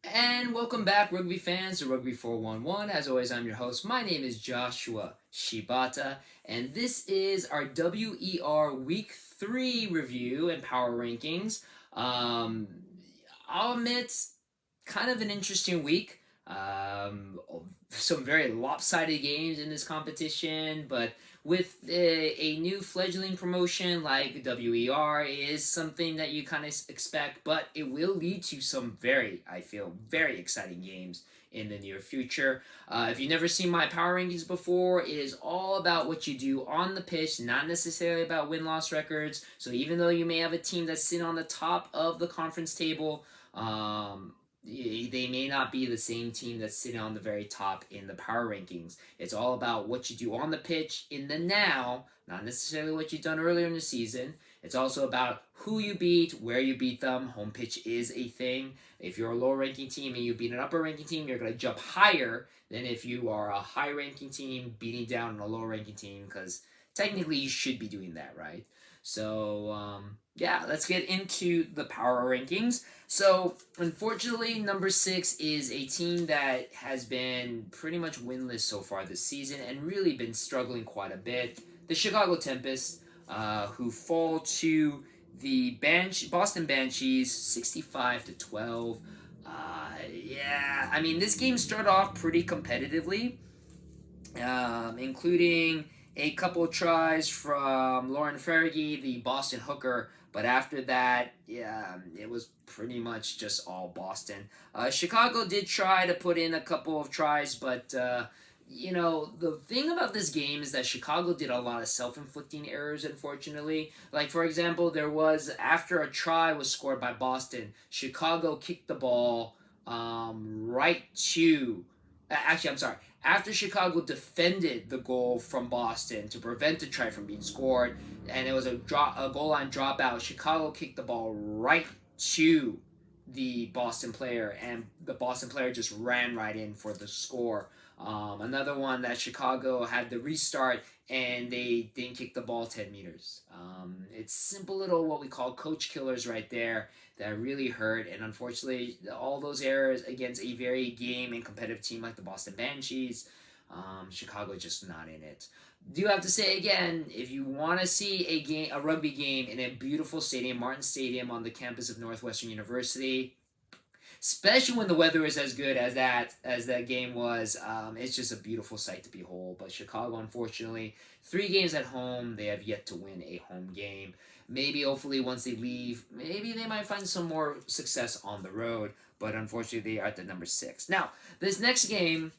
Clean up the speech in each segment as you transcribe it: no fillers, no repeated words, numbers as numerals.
And welcome back, rugby fans, to Rugby411. As always, I'm your host. My name is Joshua Shibata, and this is our WER Week 3 review and power rankings. Um, I'll admit, kind of an interesting week. Some very lopsided games in this competition, but with a new fledgling promotion like WER is something that you kind of expect, but it will lead to some I feel, very exciting games in the near future. If you've never seen my power rankings before, it is all about what you do on the pitch, not necessarily about win-loss records. So even though you may have a team that's sitting on the top of the conference table, um, they may not be the same team that's sitting on the very top in the power rankings. It's all about what you do on the pitch in the now, not necessarily what you've done earlier in the season. It's also about who you beat, where you beat them. Home pitch is a thing. If you're a low ranking team and you beat an upper ranking team, you're going to jump higher than if you are a high ranking team beating down a low ranking team, because technically you should be doing that, right? So, yeah, let's get into the power rankings. So, unfortunately, number 6 is a team that has been pretty much winless so far this season and really been struggling quite a bit. The Chicago Tempest, who fall to the Boston Banshees 65-12. Yeah, I mean, this game started off pretty competitively, including a couple of tries from Lauren Fergie, the Boston hooker. But after that, yeah, it was pretty much just all Boston. Chicago did try to put in a couple of tries, but the thing about this game is that Chicago did a lot of self-inflicting errors, unfortunately. Like, for example, there was, after a try was scored by Boston, Chicago kicked the ball right to. Actually, I'm sorry. After Chicago defended the goal from Boston to prevent the try from being scored, and it was a goal line dropout, Chicago kicked the ball right to the Boston player, and the Boston player just ran right in for the score. Another one that Chicago had the restart and they didn't kick the ball 10 meters. It's simple little what we call coach killers right there that really hurt. And unfortunately, all those errors against a very game and competitive team like the Boston Banshees, Chicago just not in it. Do have to say again, if you want to see a rugby game in a beautiful stadium, Martin Stadium on the campus of Northwestern University, especially when the weather is as good as that game was. It's just a beautiful sight to behold. But Chicago, unfortunately, 3 games at home, they have yet to win a home game. Maybe, hopefully, once they leave, maybe they might find some more success on the road. But unfortunately, they are at the number 6. Now, this next game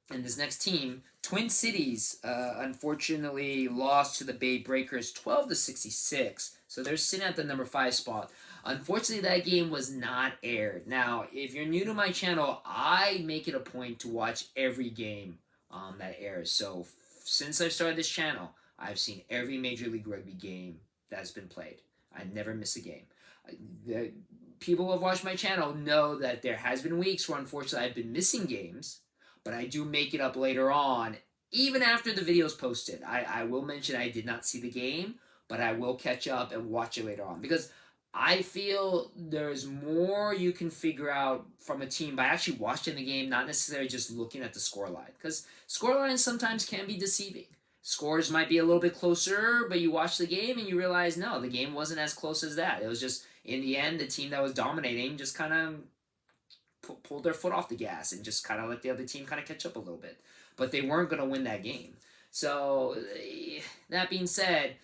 and this next team, Twin Cities, unfortunately lost to the Bay Breakers 12-66. So they're sitting at the number 5 spot. Unfortunately, that game was not aired. Now, if you're new to my channel, I make it a point to watch every game that airs. So since I've started this channel, I've seen every Major League Rugby game that's been played. I never miss a game. The people who have watched my channel know that there has been weeks where unfortunately I've been missing games, but I do make it up later on, even after the video's posted. I will mention I did not see the game, but I will catch up and watch it later on, because I feel there's more you can figure out from a team by actually watching the game, not necessarily just looking at the scoreline. Because scorelines sometimes can be deceiving. Scores might be a little bit closer, but you watch the game and you realize, no, the game wasn't as close as that. It was just, in the end, the team that was dominating just kind of pulled their foot off the gas and just kind of let the other team kind of catch up a little bit. But they weren't going to win that game. So, that being said,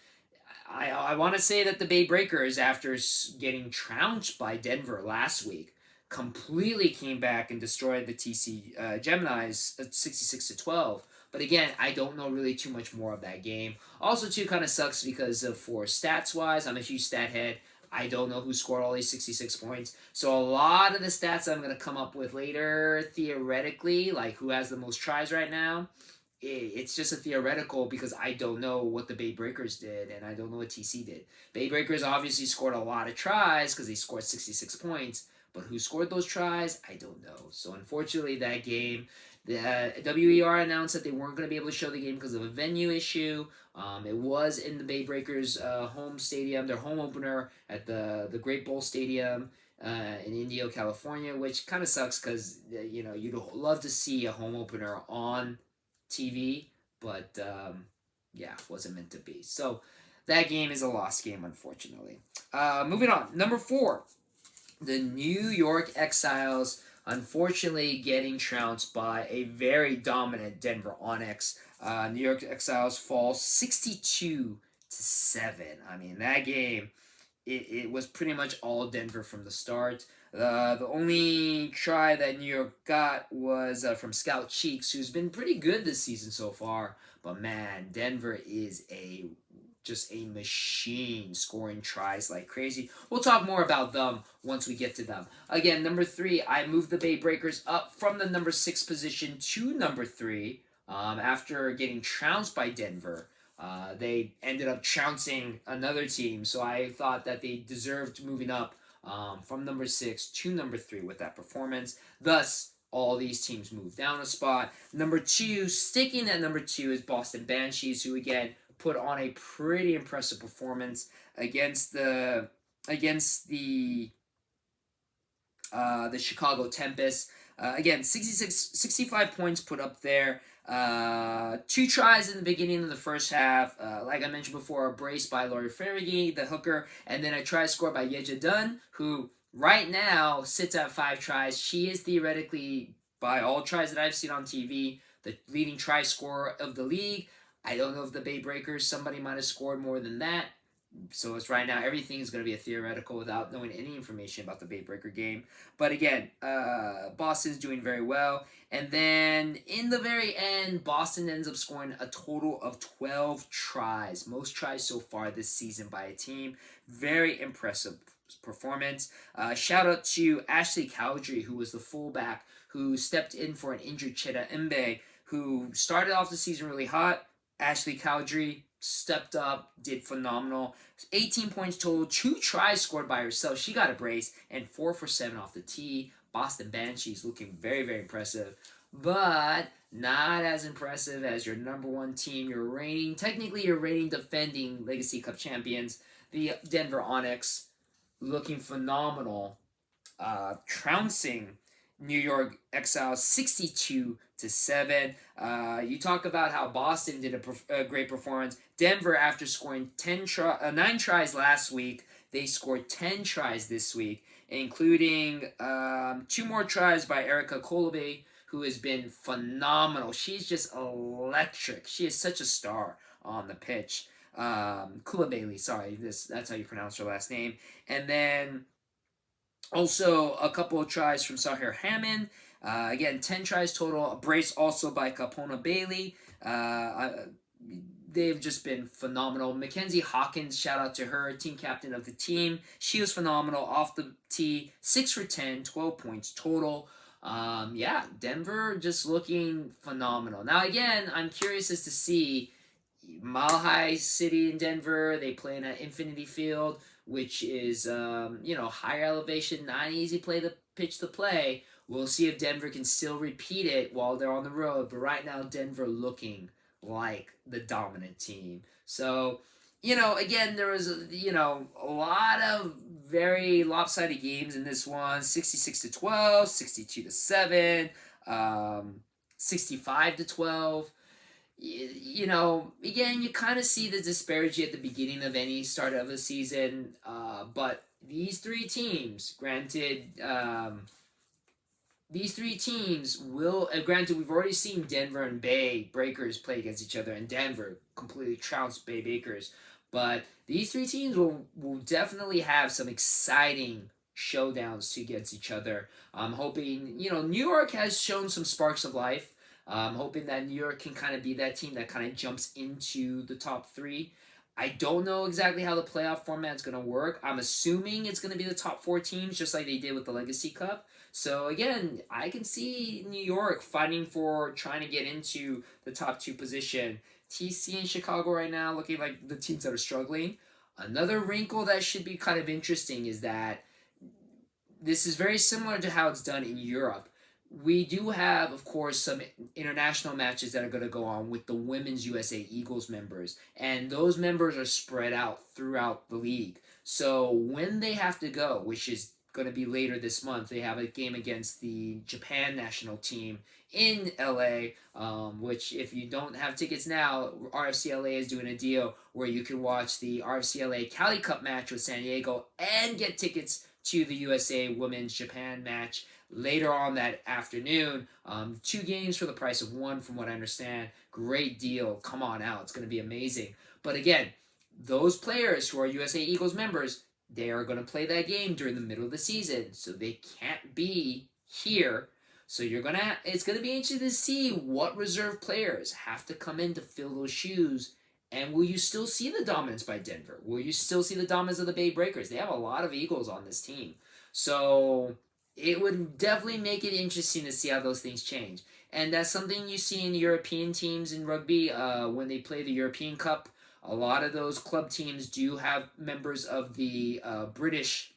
I want to say that the Bay Breakers, after getting trounced by Denver last week, completely came back and destroyed the TC Geminis at 66-12. But again, I don't know really too much more of that game. Also, too, kind of sucks because for stats wise, I'm a huge stat head. I don't know who scored all these 66 points. So a lot of the stats I'm going to come up with later, theoretically, like who has the most tries right now, it's just a theoretical, because I don't know what the Bay Breakers did and I don't know what TC did. Bay Breakers obviously scored a lot of tries because they scored 66 points, but who scored those tries, I don't know. So unfortunately, that game, the WER announced that they weren't going to be able to show the game because of a venue issue. It was in the Bay Breakers' home stadium, their home opener at the Great Bowl Stadium. in Indio, California, which kind of sucks because you'd love to see a home opener on TV, but yeah, wasn't meant to be. So that game is a lost game, unfortunately. Moving on, number 4, the New York Exiles, unfortunately getting trounced by a very dominant Denver Onyx. New York Exiles fall 62-7. I mean, that game, it was pretty much all Denver from the start. The only try that New York got was from Scout Cheeks, who's been pretty good this season so far. But man, Denver is just a machine scoring tries like crazy. We'll talk more about them once we get to them. Again, number 3, I moved the Bay Breakers up from the number 6 position to number 3 after getting trounced by Denver. They ended up trouncing another team, so I thought that they deserved moving up from number 6 to number 3 with that performance. Thus, all these teams moved down a spot. Number 2, sticking at number 2 is Boston Banshees, who again put on a pretty impressive performance against the Chicago Tempest. Again, 65 points put up there. 2 tries in the beginning of the first half. Like I mentioned before, a brace by Laurie Fergie, the hooker, and then a try scored by Yeja Dunn, who right now sits at 5 tries. She is theoretically, by all tries that I've seen on TV, the leading try scorer of the league. I don't know if the Bay Breakers, somebody might have scored more than that. So it's right now, everything is going to be a theoretical without knowing any information about the Bay Breaker game. But again, Boston's doing very well. And then in the very end, Boston ends up scoring a total of 12 tries. Most tries so far this season by a team. Very impressive performance. Shout out to Ashley Cowdrey, who was the fullback, who stepped in for an injured Cheta Mbe, who started off the season really hot. Ashley Cowdrey stepped up, did phenomenal. 18 points total, 2 tries scored by herself. She got a brace, and 4 for 7 off the tee. Boston Banshees looking very, very impressive, but not as impressive as your number 1 team. Your reigning defending Legacy Cup champions, the Denver Onyx, looking phenomenal, trouncing New York Exiles 62-7. You talk about how Boston did a great performance. Denver, after scoring 9 tries last week, they scored 10 tries this week, including 2 more tries by Erica Kolobe, who has been phenomenal. She's just electric. She is such a star on the pitch. Kula Bailey, sorry, that's how you pronounce her last name. And then also a couple of tries from Sahir Hammond. Again, 10 tries total. A brace also by Kapona Bailey. They've just been phenomenal. Mackenzie Hawkins, shout out to her, team captain of the team. She was phenomenal off the tee. 6 for 10, 12 points total. Yeah, Denver just looking phenomenal. Now, again, I'm curious as to see Mile High City in Denver. They play in at Infinity Field, which is, higher elevation, not an easy pitch to play. We'll see if Denver can still repeat it while they're on the road. But right now, Denver looking like the dominant team. So, again, there was, a lot of very lopsided games in this one. 66-12, 62-7, 65-12. Again, you kind of see the disparity at the beginning of any start of the season. But these 3 teams, granted, granted, we've already seen Denver and Bay Breakers play against each other, and Denver completely trounced Bay Breakers. But these 3 teams will definitely have some exciting showdowns against each other. I'm hoping, New York has shown some sparks of life. I'm hoping that New York can kind of be that team that kind of jumps into the top 3. I don't know exactly how the playoff format is going to work. I'm assuming it's going to be the top 4 teams, just like they did with the Legacy Cup. So again, I can see New York fighting for trying to get into the top 2 position. TC and Chicago right now looking like the teams that are struggling. Another wrinkle that should be kind of interesting is that this is very similar to how it's done in Europe. We do have, of course, some international matches that are going to go on with the Women's USA Eagles members, and those members are spread out throughout the league. So when they have to go, which is going to be later this month. They have a game against the Japan national team in LA, which if you don't have tickets now, RFCLA is doing a deal where you can watch the RFCLA Cali Cup match with San Diego and get tickets to the USA Women's Japan match later on that afternoon. 2 games for the price of one, from what I understand. Great deal. Come on out. It's going to be amazing. But again, those players who are USA Eagles members, they are going to play that game during the middle of the season, so they can't be here. So it's going to be interesting to see what reserve players have to come in to fill those shoes. And will you still see the dominance by Denver? Will you still see the dominance of the Bay Breakers? They have a lot of Eagles on this team. So it would definitely make it interesting to see how those things change. And that's something you see in European teams in rugby when they play the European Cup. A lot of those club teams do have members of the British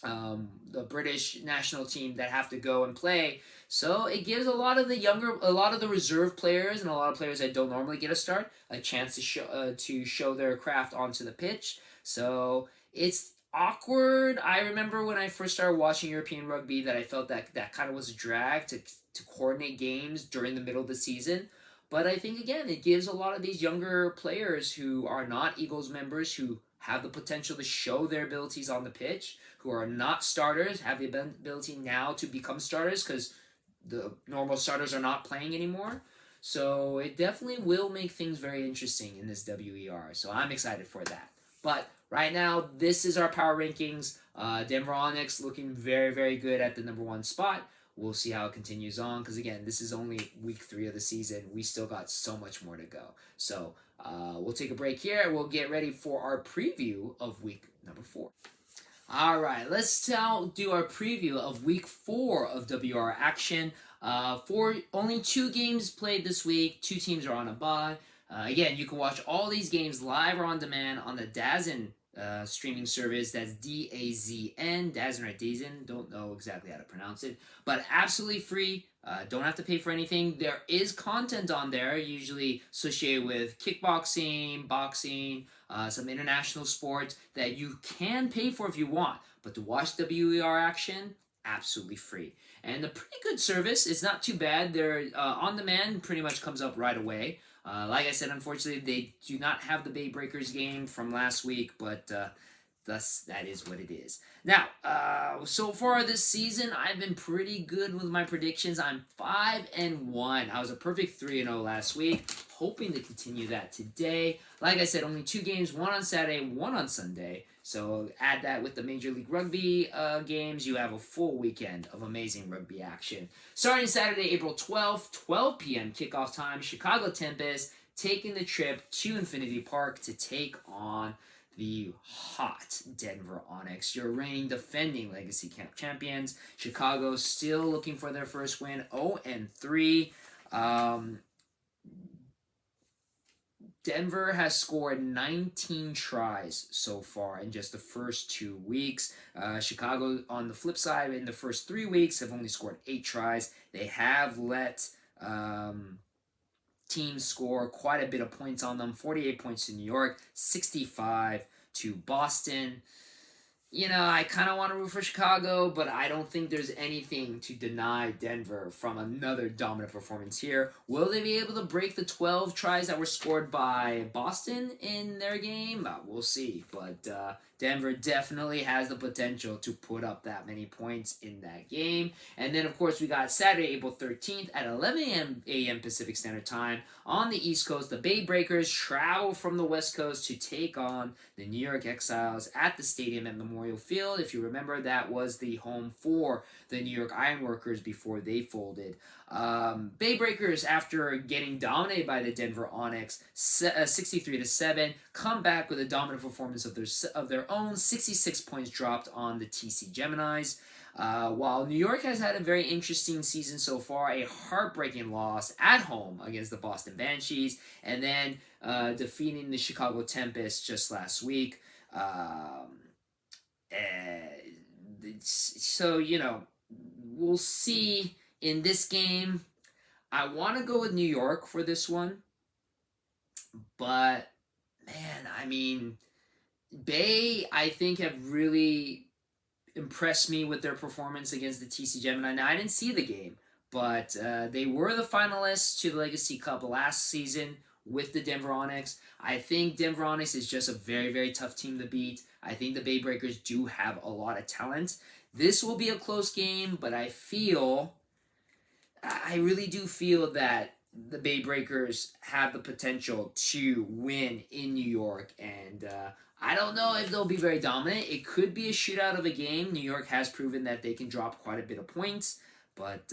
national team that have to go and play. So it gives a lot of the reserve players and a lot of players that don't normally get a start a chance to show their craft onto the pitch. So it's awkward. I remember when I first started watching European rugby that I felt that kind of was a drag to coordinate games during the middle of the season. But I think, again, it gives a lot of these younger players who are not Eagles members, who have the potential to show their abilities on the pitch, who are not starters, have the ability now to become starters because the normal starters are not playing anymore. So it definitely will make things very interesting in this WER. So I'm excited for that. But right now, this is our power rankings. Denver Onyx looking very, very good at the #1 spot. We'll see how it continues on because, again, this is only week 3 of the season. We still got so much more to go. So we'll take a break here and we'll get ready for our preview of week #4. All right, let's do our preview of week 4 of WR action. Only 2 games played this week. 2 teams are on a bye. Again, you can watch all these games live or on demand on the DAZN streaming service. That's DAZN, DAZN or DAZN, don't know exactly how to pronounce it, but absolutely free. Don't have to pay for anything. There is content on there, usually associated with kickboxing, boxing, some international sports that you can pay for if you want, but to watch WER action, absolutely free. And a pretty good service. It's not too bad. Their on demand pretty much comes up right away. Like I said, unfortunately, they do not have the Bay Breakers game from last week, but thus that is what it is. Now, so far this season, I've been pretty good with my predictions. I'm 5-1. I was a perfect 3-0 last week, hoping to continue that today. Like I said, only 2 games, 1 on Saturday, 1 on Sunday. So add that with the Major League Rugby games, you have a full weekend of amazing rugby action. Starting Saturday, April 12th, 12 p.m. kickoff time, Chicago Tempest taking the trip to Infinity Park to take on the hot Denver Onyx, your reigning defending Legacy Cup champions. Chicago still looking for their first win, 0-3. Denver has scored 19 tries so far in just the first 2 weeks. Chicago, on the flip side, in the first 3 weeks, have only scored 8 tries. They have let teams score quite a bit of points on them. 48 points to New York, 65 to Boston. You know, I kind of want to root for Chicago, but I don't think there's anything to deny Denver from another dominant performance here. Will they be able to break the 12 tries that were scored by Boston in their game? We'll see, but Denver definitely has the potential to put up that many points in that game. And then, of course, we got Saturday, April 13th at 11 a.m. Pacific Standard Time on the East Coast. The Bay Breakers travel from the West Coast to take on the New York Exiles at the stadium at Memorial Field. If you remember, that was the home for the New York Ironworkers before they folded. Bay Breakers, after getting dominated by the Denver Onyx 63-7, come back with a dominant performance of their own. 66 points dropped on the TC Geminis. While New York has had a very interesting season so far, a heartbreaking loss at home against the Boston Banshees, and then defeating the Chicago Tempest just last week. So, you know, we'll see in this game. I want to go with New York for this one, but, man, I mean, Bay, I think, have really impressed me with their performance against the TC Gemini. Now, I didn't see the game, but they were the finalists to the Legacy Cup last season with the Denver Onyx. I think Denver Onyx is just a very, very tough team to beat. I think the Bay Breakers do have a lot of talent. This will be a close game, but I really do feel that the Bay Breakers have the potential to win in New York, and I don't know if they'll be very dominant. It could be a shootout of a game. New York has proven that they can drop quite a bit of points, but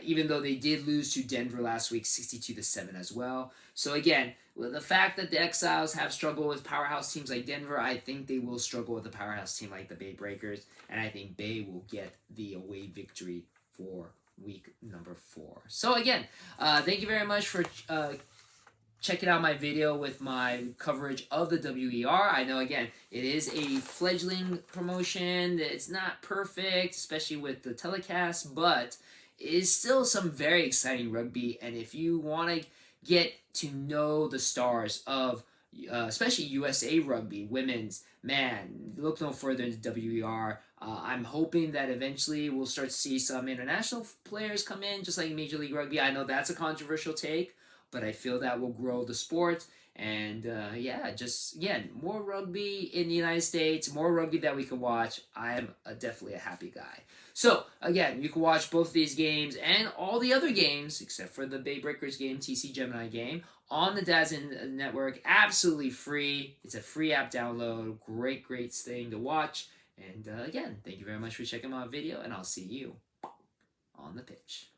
even though they did lose to Denver last week, 62-7 as well. So again, with the fact that the Exiles have struggled with powerhouse teams like Denver, I think they will struggle with a powerhouse team like the Bay Breakers, and I think Bay will get the away victory for week number 4. So again, thank you very much for checking out my video with my coverage of the WER. I know, again, it is a fledgling promotion. It's not perfect, especially with the telecast, but it is still some very exciting rugby. And if you want to get to know the stars of especially USA Rugby, women's, man, look no further than WER. I'm hoping that eventually we'll start to see some international players come in, just like Major League Rugby. I know that's a controversial take, but I feel that will grow the sport. And yeah, just, again, more rugby in the United States, more rugby that we can watch. I'm definitely a happy guy. So, again, you can watch both these games and all the other games, except for the Bay Breakers game, TC Gemini game, on the DAZN network, absolutely free. It's a free app download. Great, great thing to watch. And again, thank you very much for checking my video, and I'll see you on the pitch.